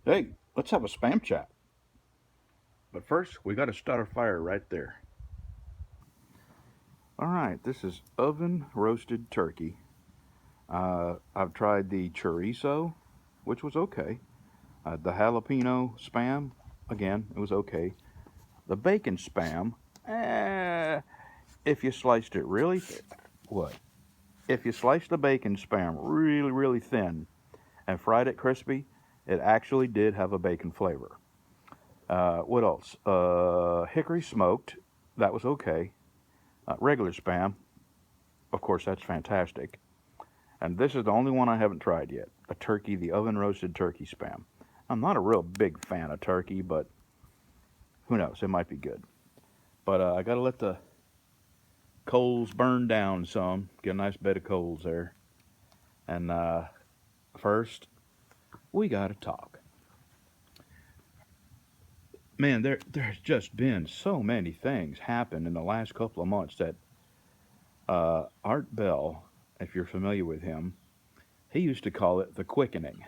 Hey, let's have a spam chat. But first, we got to start a fire right there. All right, this is oven roasted turkey. I've tried the chorizo, which was okay. The jalapeno spam, again, it was okay. The bacon spam, eh, if you sliced it really, what? If you sliced the bacon spam really, really thin and fried it crispy, it actually did have a bacon flavor. What else? Hickory smoked, that was okay. Regular spam, of course, that's fantastic. And this is the only one I haven't tried yet, the oven roasted turkey spam. I'm not a real big fan of turkey, but who knows? It might be good. But I got to let the coals burn down some, get a nice bed of coals there. And first, we got to talk. Man, there's just been so many things happen in the last couple of months that Art Bell, if you're familiar with him, he used to call it the quickening.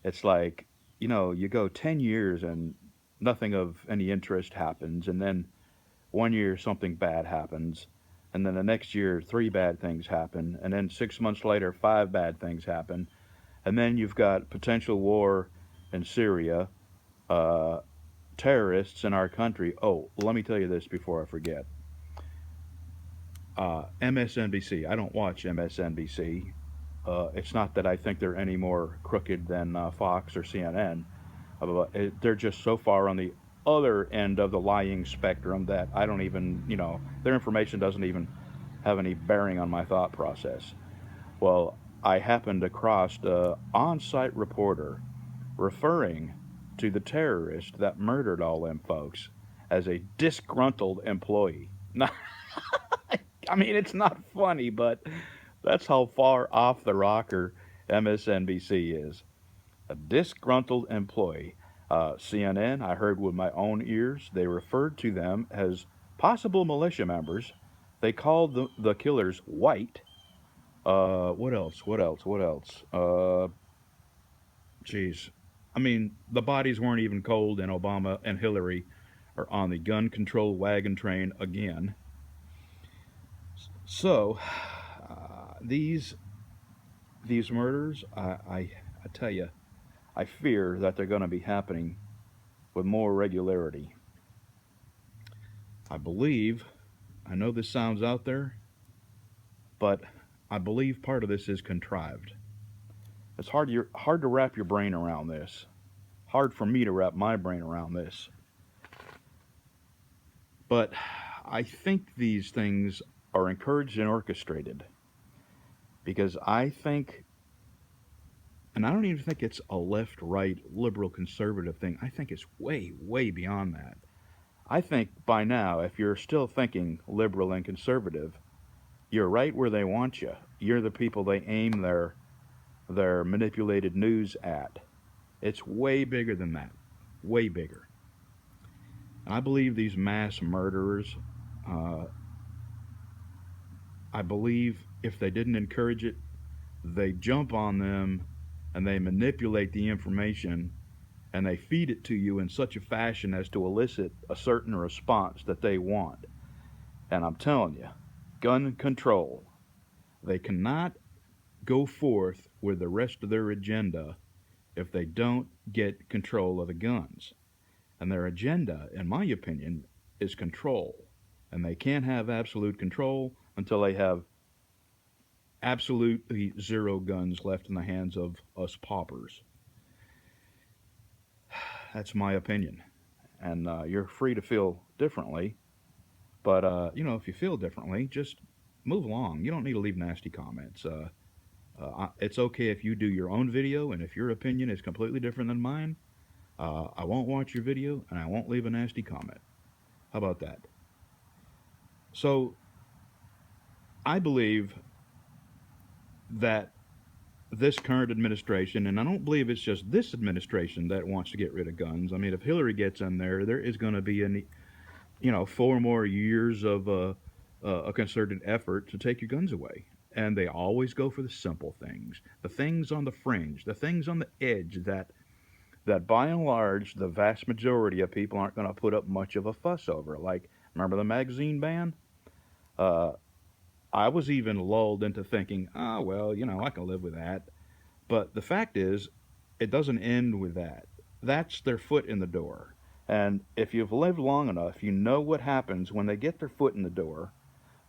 It's like, you go 10 years and nothing of any interest happens, and then one year something bad happens, and then the next year three bad things happen, and then 6 months later five bad things happen, and then you've got potential war in Syria, uh, terrorists in our country. Oh, let me tell you this before I forget. MSNBC. I don't watch MSNBC. It's not that I think they're any more crooked than Fox or CNN. They're just so far on the other end of the lying spectrum that I don't even, their information doesn't even have any bearing on my thought process. Well, I happened across an on site reporter referring to the terrorist that murdered all them folks as a disgruntled employee. Now, I mean, it's not funny, but that's how far off the rocker MSNBC is. A disgruntled employee. CNN, I heard with my own ears, they referred to them as possible militia members. They called the killers white. What else? What else? What else? Jeez. I mean, the bodies weren't even cold, and Obama and Hillary are on the gun control wagon train again. So, these murders, I tell you, I fear that they're going to be happening with more regularity. I believe, I know this sounds out there, but I believe part of this is contrived. It's hard to wrap your brain around this. Hard for me to wrap my brain around this. But I think these things are encouraged and orchestrated because I think, and I don't even think it's a left, right, liberal, conservative thing. I think it's way, way beyond that. I think by now, if you're still thinking liberal and conservative, you're right where they want you. You're the people they aim their manipulated news at. It's way bigger than that. Way bigger. And I believe these mass murderers, uh, I believe if they didn't encourage it, they jump on them and they manipulate the information and they feed it to you in such a fashion as to elicit a certain response that they want. And I'm telling you, gun control, they cannot go forth with the rest of their agenda if they don't get control of the guns. And their agenda, in my opinion, is control. And they can't have absolute control until they have absolutely zero guns left in the hands of us paupers. That's my opinion. And you're free to feel differently. But, if you feel differently, just move along. You don't need to leave nasty comments. It's okay if you do your own video, and if your opinion is completely different than mine, I won't watch your video and I won't leave a nasty comment. How about that? So, I believe that this current administration, and I don't believe it's just this administration that wants to get rid of guns. I mean, if Hillary gets in there is going to be 4 more years of a concerted effort to take your guns away. And they always go for the simple things, the things on the fringe, the things on the edge that that by and large, the vast majority of people aren't going to put up much of a fuss over. Like, remember the magazine ban? Uh, I was even lulled into thinking, oh, well, I can live with that. But the fact is, it doesn't end with that. That's their foot in the door. And if you've lived long enough, you know what happens when they get their foot in the door,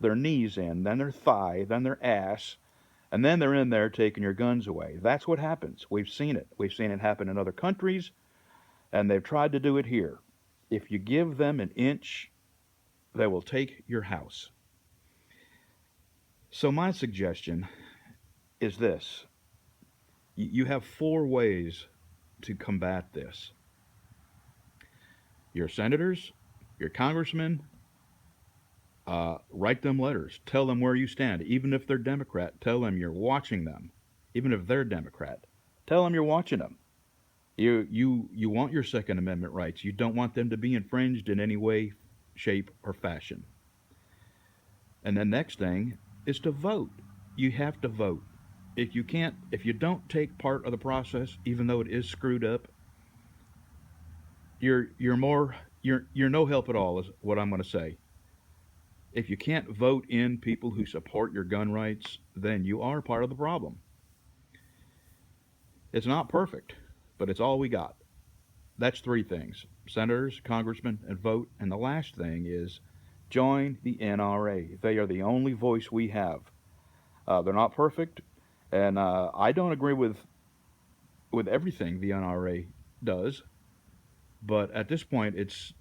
their knees in, then their thigh, then their ass, and then they're in there taking your guns away. That's what happens. We've seen it. We've seen it happen in other countries, and they've tried to do it here. If you give them an inch, they will take your house. So, my suggestion is this: you have four ways to combat this. Your senators, your congressmen, write them letters. Tell them where you stand. Even if they're Democrat, tell them you're watching them. Even if they're Democrat, tell them you're watching them. You want your Second Amendment rights. You don't want them to be infringed in any way, shape, or fashion. And the next thing is to vote. You have to vote. If you don't take part of the process, even though it is screwed up, you're no help at all. Is what I'm going to say. If you can't vote in people who support your gun rights, then you are part of the problem. It's not perfect, but it's all we got. That's three things: senators, congressmen, and vote. And the last thing is join the NRA. They are the only voice we have. They're not perfect, and I don't agree with everything the NRA does. But at this point, it's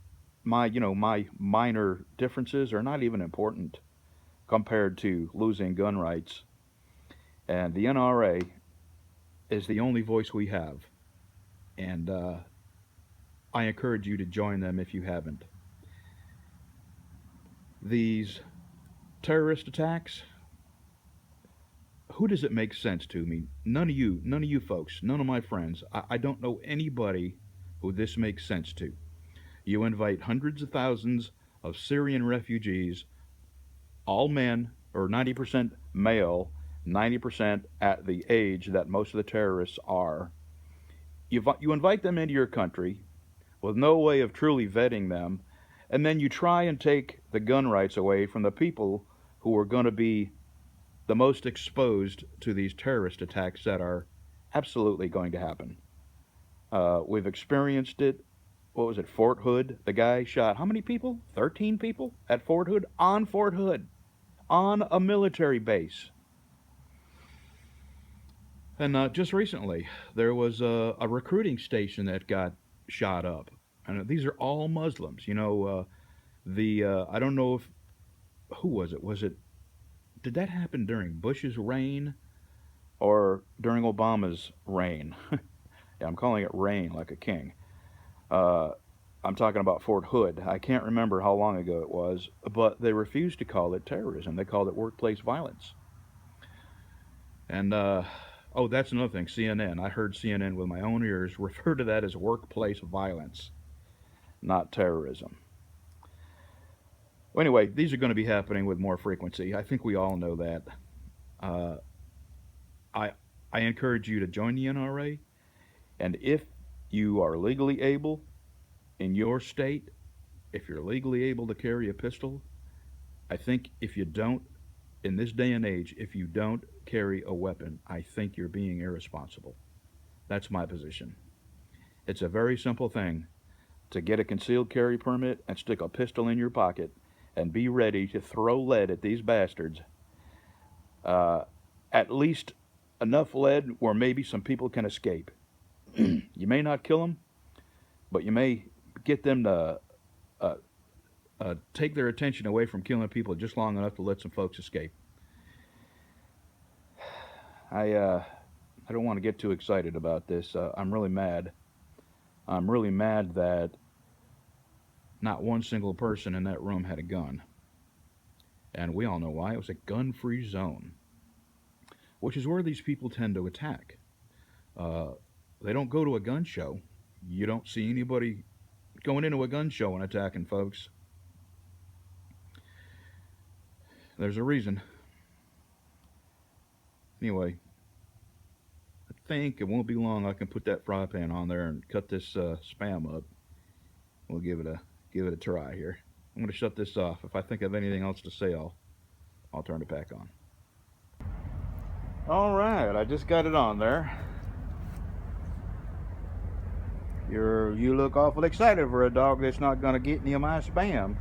my minor differences are not even important compared to losing gun rights. And the NRA is the only voice we have. And I encourage you to join them if you haven't. These terrorist attacks, who does it make sense to? Me? None of you folks, none of my friends. I don't know anybody who this makes sense to. You invite hundreds of thousands of Syrian refugees, all men, or 90% male, 90% at the age that most of the terrorists are. You invite them into your country with no way of truly vetting them, and then you try and take the gun rights away from the people who are going to be the most exposed to these terrorist attacks that are absolutely going to happen. We've experienced it. What was it, Fort Hood? The guy shot how many people? 13 people at Fort Hood? On Fort Hood, on a military base. And just recently, there was a recruiting station that got shot up. And these are all Muslims. The I don't know if who was it? Was it did that happen during Bush's reign or during Obama's reign? Yeah, I'm calling it reign like a king. Uh, I'm talking about Fort Hood. I can't remember how long ago it was, but they refused to call it terrorism. They called it workplace violence. And oh, that's another thing. CNN. I heard CNN with my own ears refer to that as workplace violence, not terrorism. Well, anyway, these are going to be happening with more frequency. I think we all know that. Uh, I I encourage you to join the NRA, and if you are legally able in your state, if you're legally able to carry a pistol, I think if you don't, in this day and age, if you don't carry a weapon, I think you're being irresponsible. That's my position. It's a very simple thing to get a concealed carry permit and stick a pistol in your pocket and be ready to throw lead at these bastards. Uh, at least enough lead where maybe some people can escape. You may not kill them, but you may get them to uh, take their attention away from killing people just long enough to let some folks escape. I don't want to get too excited about this. I'm really mad. I'm really mad that not one single person in that room had a gun. And we all know why. It was a gun free zone, which is where these people tend to attack. Uh, they don't go to a gun show. You don't see anybody going into a gun show and attacking folks. There's a reason. Anyway, think it won't be long. I can put that fry pan on there and cut this spam up. We'll give it a try here. I'm gonna shut this off. If I think of anything else to say, I'll turn it back on. All right, I just got it on there. You look awful excited for a dog that's not gonna get any of my spam.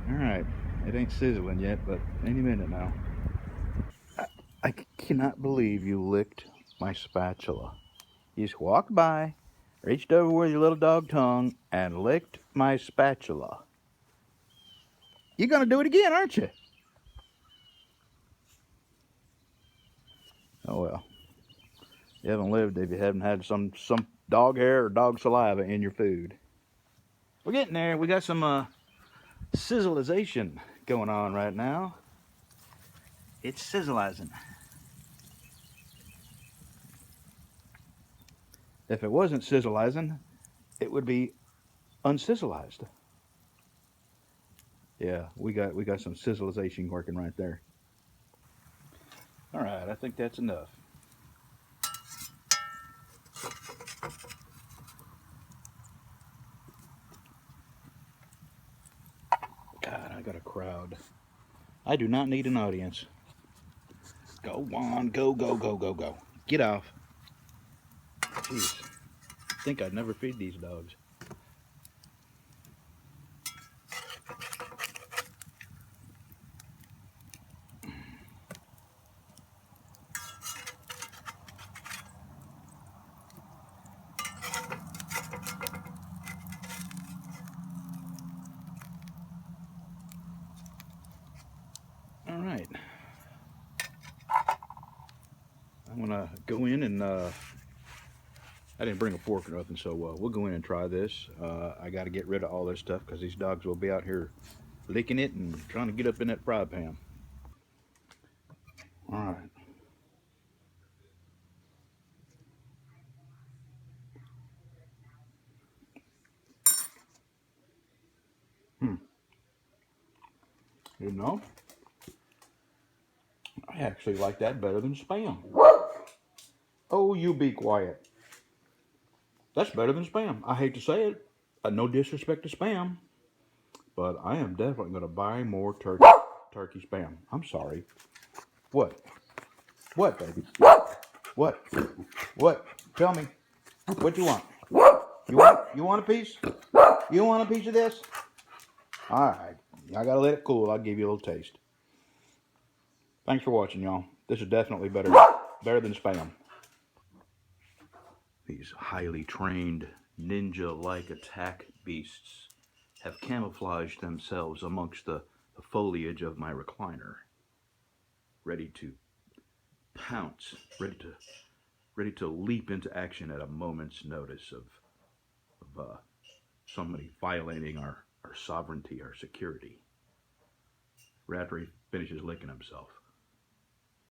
All right, it ain't sizzling yet, but any minute now. I cannot believe you licked my spatula. You just walked by, reached over with your little dog tongue, and licked my spatula. You're gonna do it again, aren't you? Oh well. You haven't lived if you haven't had some dog hair or dog saliva in your food. We're getting there. We got some sizzleization going on right now. It's sizzleizing. If it wasn't sizzleizing, it would be unsizzleized. Yeah, we got some sizzleization working right there. All right, I think that's enough. God, I got a crowd. I do not need an audience. Go on, go, go, go, go, go. Get off. Jeez, I think I'd never feed these dogs. All right. I'm gonna go in and I didn't bring a fork or nothing, so we'll go in and try this. I got to get rid of all this stuff because these dogs will be out here licking it and trying to get up in that fry pan. All right. You know, I actually like that better than Spam. Oh, you be quiet. That's better than Spam. I hate to say it. No disrespect to Spam, but I am definitely going to buy more turkey Spam. I'm sorry. What? What, baby? What? What? Tell me. What you want? You want a piece? You want a piece of this? All right. I gotta let it cool. I'll give you a little taste. Thanks for watching, y'all. This is definitely better than Spam. These highly trained ninja-like attack beasts have camouflaged themselves amongst the foliage of my recliner, ready to pounce, ready to leap into action at a moment's notice of somebody violating our sovereignty, our security. Right after he finishes licking himself.